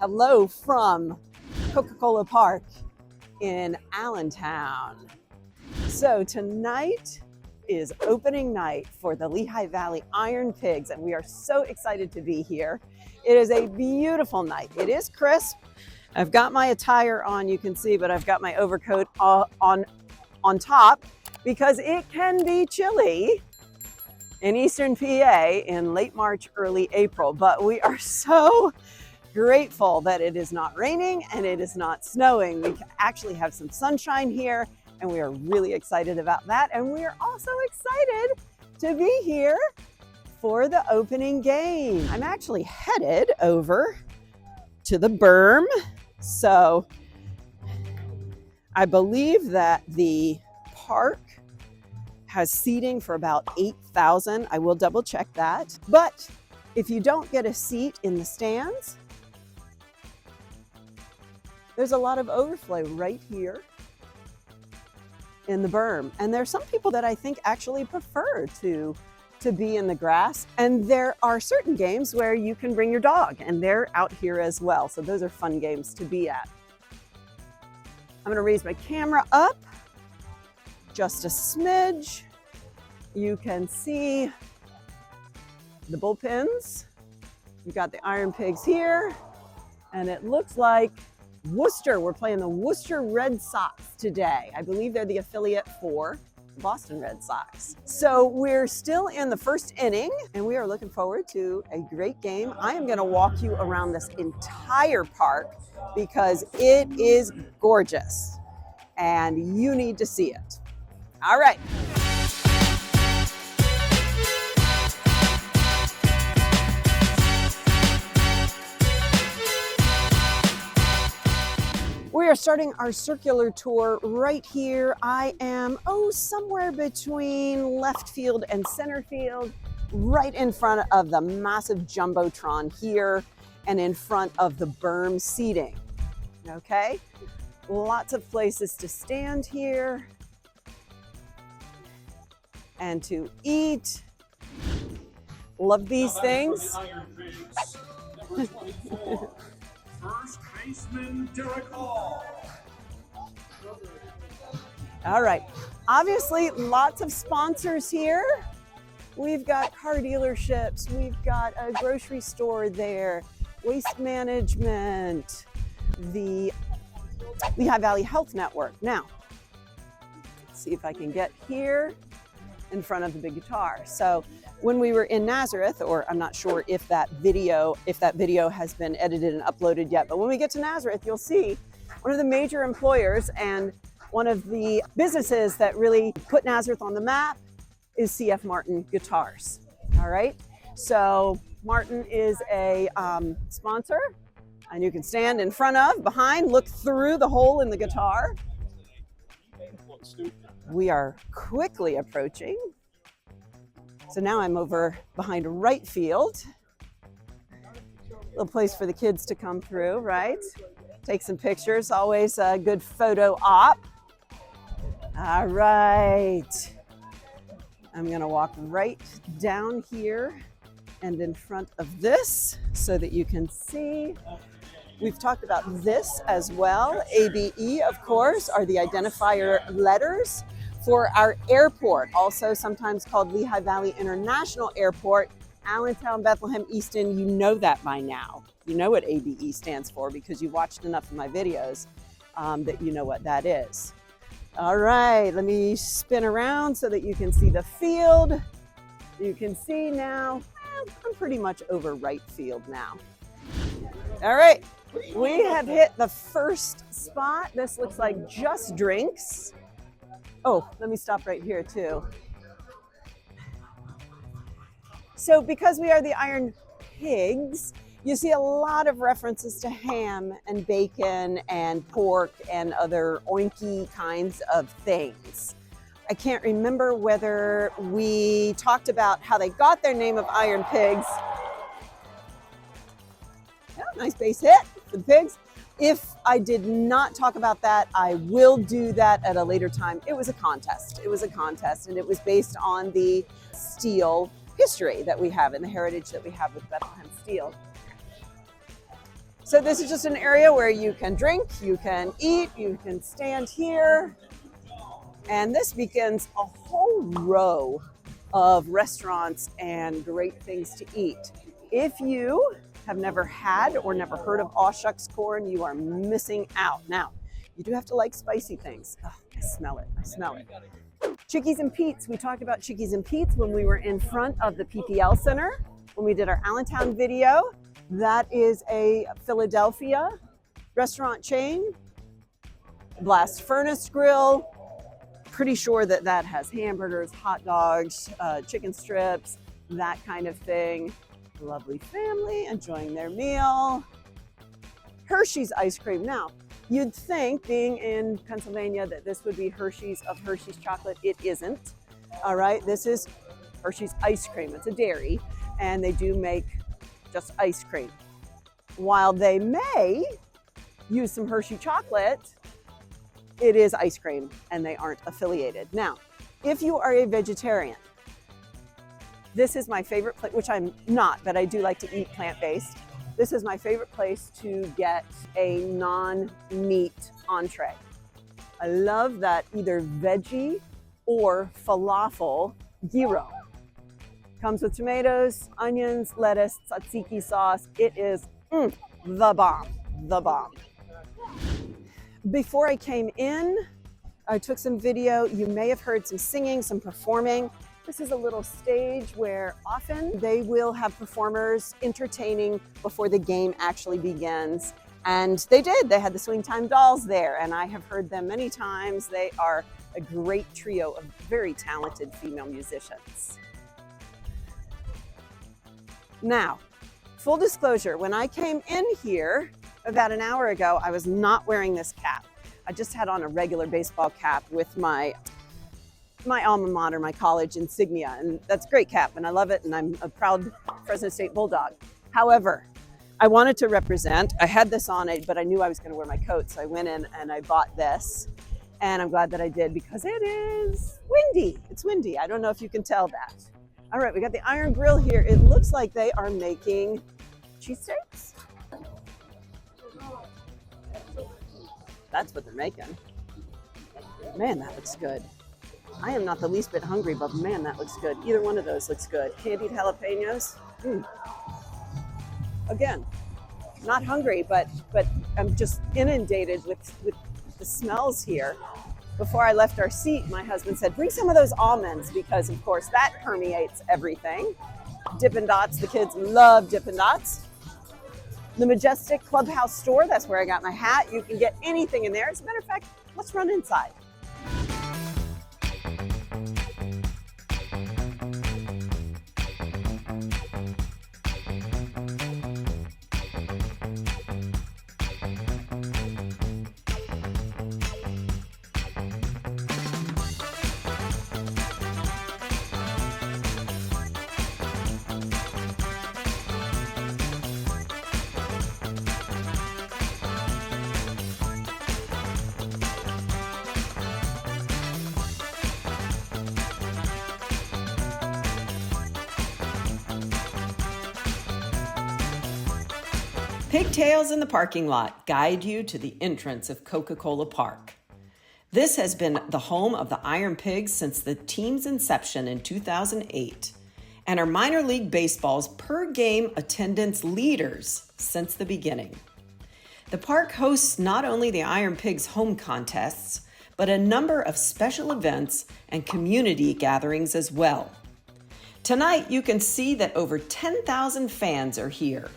Hello from Coca-Cola Park in Allentown. So tonight is opening night for the Lehigh Valley IronPigs, and we are so excited to be here. It is a beautiful night. It is crisp. I've got my attire on, you can see, but I've got my overcoat on top because it can be chilly in Eastern PA in late March, early April. But we are so grateful that it is not raining and it is not snowing. We actually have some sunshine here, and we are really excited about that. And we are also excited to be here for the opening game. I'm actually headed over to the Berm. So I believe that the park has seating for about 8,000. I will double check that. But if you don't get a seat in the stands, there's a lot of overflow right here in the Berm. And there are some people that I think actually prefer to be in the grass. And there are certain games where you can bring your dog, and they're out here as well. So those are fun games to be at. I'm gonna raise my camera up just a smidge. You can see the bullpens. We've got the IronPigs here, and it looks like Worcester. We're playing the Worcester Red Sox today. I believe they're the affiliate for the Boston Red Sox. So we're still in the first inning, and we are looking forward to a great game. I am gonna walk you around this entire park because it is gorgeous, and you need to see it. All right. We are starting our circular tour right here. I am, somewhere between left field and center field, right in front of the massive Jumbotron here and in front of the Berm seating, okay? Lots of places to stand here and to eat. Love these things. First baseman Derek Hall. All right, obviously lots of sponsors here. We've got car dealerships, we've got a grocery store there, waste management, the Lehigh Valley Health Network. Now, let's see if I can get here in front of the big guitar. So when we were in Nazareth, or I'm not sure if that video has been edited and uploaded yet, but when we get to Nazareth, you'll see one of the major employers and one of the businesses that really put Nazareth on the map is CF Martin Guitars. All right, so Martin is a sponsor, and you can stand in front of, behind, look through the hole in the guitar. We are quickly approaching. So now I'm over behind right field. Little place for the kids to come through, right? Take some pictures, always a good photo op. All right. I'm gonna walk right down here and in front of this so that you can see. We've talked about this as well. ABE, of course, are the identifier letters for our airport, also sometimes called Lehigh Valley International Airport, Allentown, Bethlehem, Easton. You know that by now. You know what ABE stands for because you watched enough of my videos that you know what that is. All right, let me spin around so that you can see the field. You can see now, I'm pretty much over right field now. All right, we have hit the first spot. This looks like just drinks. Oh, let me stop right here too. So because we are the IronPigs, you see a lot of references to ham and bacon and pork and other oinky kinds of things. I can't remember whether we talked about how they got their name of IronPigs. Yeah, nice base hit for the pigs. If I did not talk about that, I will do that at a later time. It was a contest. It was a contest, and it was based on the steel history that we have and the heritage that we have with Bethlehem steel. So this is just an area where you can drink, you can eat, you can stand here. And this begins a whole row of restaurants and great things to eat. If you have never had or never heard of Aw Shucks corn, you are missing out. Now, you do have to like spicy things. Oh, I smell it, I smell it. Chickies and Pete's, we talked about Chickies and Pete's when we were in front of the PPL Center, when we did our Allentown video. That is a Philadelphia restaurant chain, blast furnace grill. Pretty sure that that has hamburgers, hot dogs, chicken strips, that kind of thing. Lovely family enjoying their meal. Hershey's ice cream. Now, you'd think, being in Pennsylvania, that this would be Hershey's of Hershey's chocolate. It isn't. All right, this is Hershey's ice cream. It's a dairy, and they do make just ice cream. While they may use some Hershey chocolate, it is ice cream, and they aren't affiliated. Now, if you are a vegetarian, this is my favorite place, which I'm not, but I do like to eat plant-based. This is my favorite place to get a non-meat entree. I love that either veggie or falafel gyro. Comes with tomatoes, onions, lettuce, tzatziki sauce. It is the bomb, the bomb. Before I came in, I took some video. You may have heard some singing, some performing. This is a little stage where often they will have performers entertaining before the game actually begins. And they did. They had the Swing Time Dolls there, and I have heard them many times. They are a great trio of very talented female musicians. Now, full disclosure, when I came in here about an hour ago, I was not wearing this cap. I just had on a regular baseball cap with my alma mater, my college insignia, and that's a great cap, and I love it, and I'm a proud Fresno State Bulldog. However, I wanted to represent. I had this on, but I knew I was going to wear my coat, so I went in and I bought this, and I'm glad that I did because it is windy. It's windy. I don't know if you can tell that. All right, we got the Iron Grill here. It looks like they are making cheesesteaks. That's what they're making. Man, that looks good. I am not the least bit hungry, but man, that looks good. Either one of those looks good. Candied jalapenos. Again, not hungry, but I'm just inundated with the smells here. Before I left our seat, my husband said, bring some of those almonds, because of course that permeates everything. Dippin' Dots, the kids love Dippin' Dots. The Majestic Clubhouse store, that's where I got my hat. You can get anything in there. As a matter of fact, let's run inside. Pigtails in the parking lot guide you to the entrance of Coca-Cola Park. This has been the home of the IronPigs since the team's inception in 2008 and are minor league baseball's per-game attendance leaders since the beginning. The park hosts not only the IronPigs home contests, but a number of special events and community gatherings as well. Tonight, you can see that over 10,000 fans are here,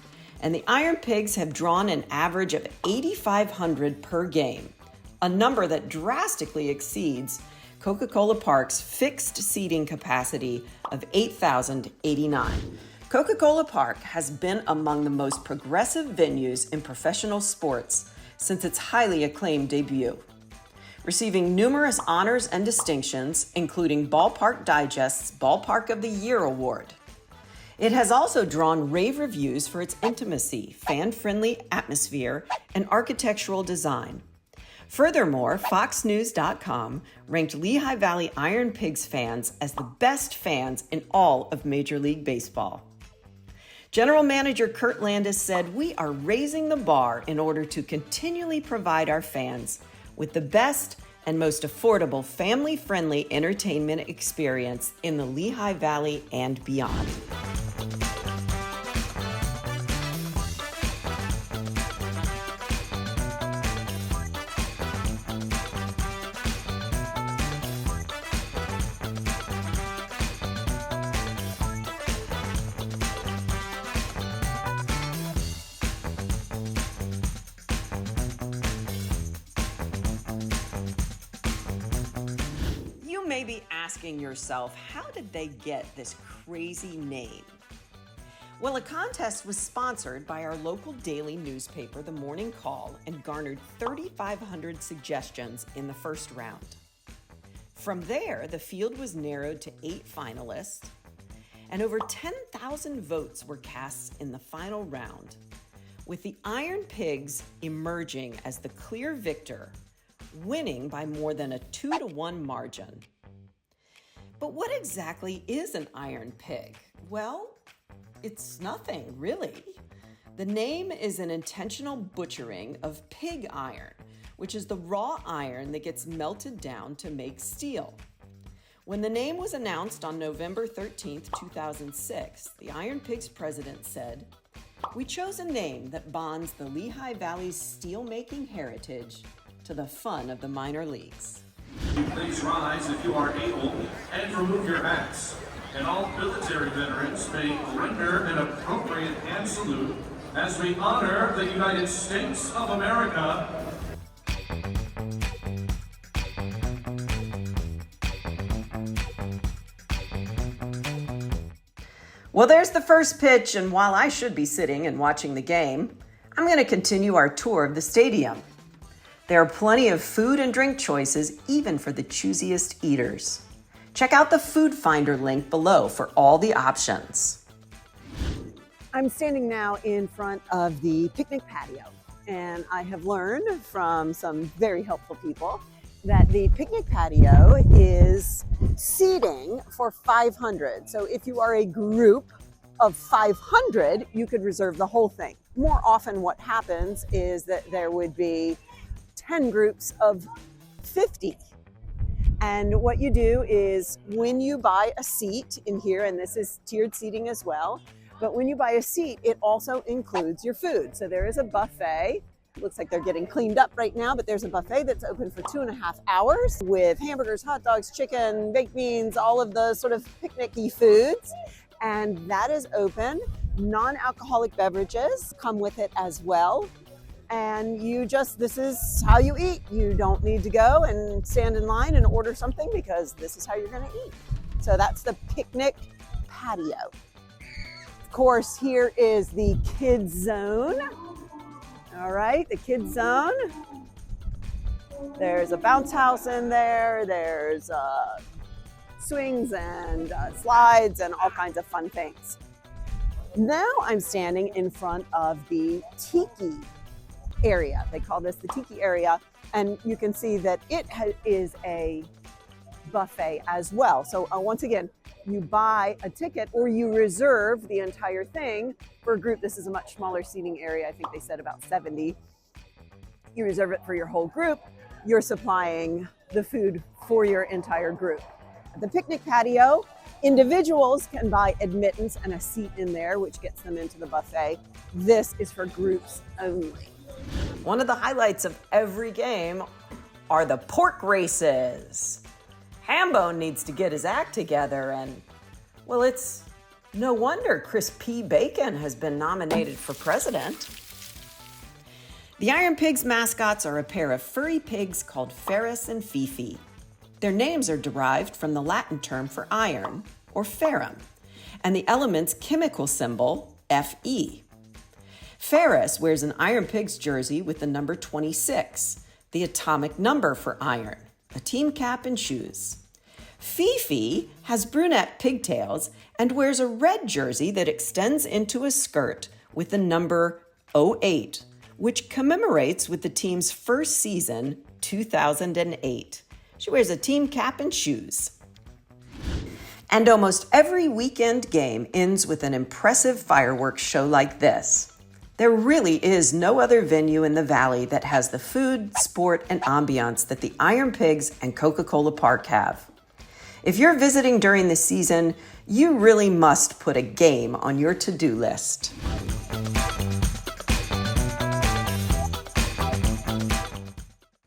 and the IronPigs have drawn an average of 8,500 per game, a number that drastically exceeds Coca-Cola Park's fixed seating capacity of 8,089. Coca-Cola Park has been among the most progressive venues in professional sports since its highly acclaimed debut, receiving numerous honors and distinctions, including Ballpark Digest's Ballpark of the Year award. It has also drawn rave reviews for its intimacy, fan-friendly atmosphere, and architectural design. Furthermore, FoxNews.com ranked Lehigh Valley IronPigs fans as the best fans in all of Major League Baseball. General Manager Kurt Landis said, "We are raising the bar in order to continually provide our fans with the best and most affordable family-friendly entertainment experience in the Lehigh Valley and beyond." You may be asking yourself, how did they get this crazy name? Well, a contest was sponsored by our local daily newspaper, The Morning Call, and garnered 3,500 suggestions in the first round. From there, the field was narrowed to 8 finalists, and over 10,000 votes were cast in the final round, with the IronPigs emerging as the clear victor, winning by more than a 2-to-1 margin. But what exactly is an iron pig? Well, it's nothing, really. The name is an intentional butchering of pig iron, which is the raw iron that gets melted down to make steel. When the name was announced on November 13th, 2006, the IronPigs president said, "We chose a name that bonds the Lehigh Valley's steel-making heritage to the fun of the minor leagues." Please rise if you are able and remove your hats. And all military veterans may render an appropriate hand salute as we honor the United States of America. Well, there's the first pitch, and while I should be sitting and watching the game, I'm going to continue our tour of the stadium. There are plenty of food and drink choices, even for the choosiest eaters. Check out the Food Finder link below for all the options. I'm standing now in front of the picnic patio, and I have learned from some very helpful people that the picnic patio is seating for 500. So if you are a group of 500, you could reserve the whole thing. More often what happens is that there would be 10 groups of 50. And what you do is when you buy a seat in here, and this is tiered seating as well, but when you buy a seat, it also includes your food. So there is a buffet. It looks like they're getting cleaned up right now, but there's a buffet that's open for 2.5 hours with hamburgers, hot dogs, chicken, baked beans, all of the sort of picnicky foods. And that is open. Non-alcoholic beverages come with it as well. And this is how you eat. You don't need to go and stand in line and order something because this is how you're gonna eat. So that's the picnic patio. Of course, here is the kids zone. All right, the kids zone. There's a bounce house in there. There's swings and slides and all kinds of fun things. Now I'm standing in front of the Tiki area. They call this the Tiki area, and you can see that it is a buffet as well. So once again, you buy a ticket or you reserve the entire thing for a group. This is a much smaller seating area. I think they said about 70. You reserve it for your whole group. You're supplying the food for your entire group. At the picnic patio, individuals can buy admittance and a seat in there, which gets them into the buffet. This is for groups only. One of the highlights of every game are the pork races. Hambone needs to get his act together, and, well, it's no wonder Chris P. Bacon has been nominated for president. The IronPigs mascots are a pair of furry pigs called Ferris and FeFe. Their names are derived from the Latin term for iron, or ferrum, and the element's chemical symbol, Fe. Ferris wears an IronPigs jersey with the number 26, the atomic number for iron, a team cap and shoes. FeFe has brunette pigtails and wears a red jersey that extends into a skirt with the number 08, which commemorates with the team's first season, 2008. She wears a team cap and shoes. And almost every weekend game ends with an impressive fireworks show like this. There really is no other venue in the Valley that has the food, sport, and ambiance that the IronPigs and Coca-Cola Park have. If you're visiting during the season, you really must put a game on your to-do list.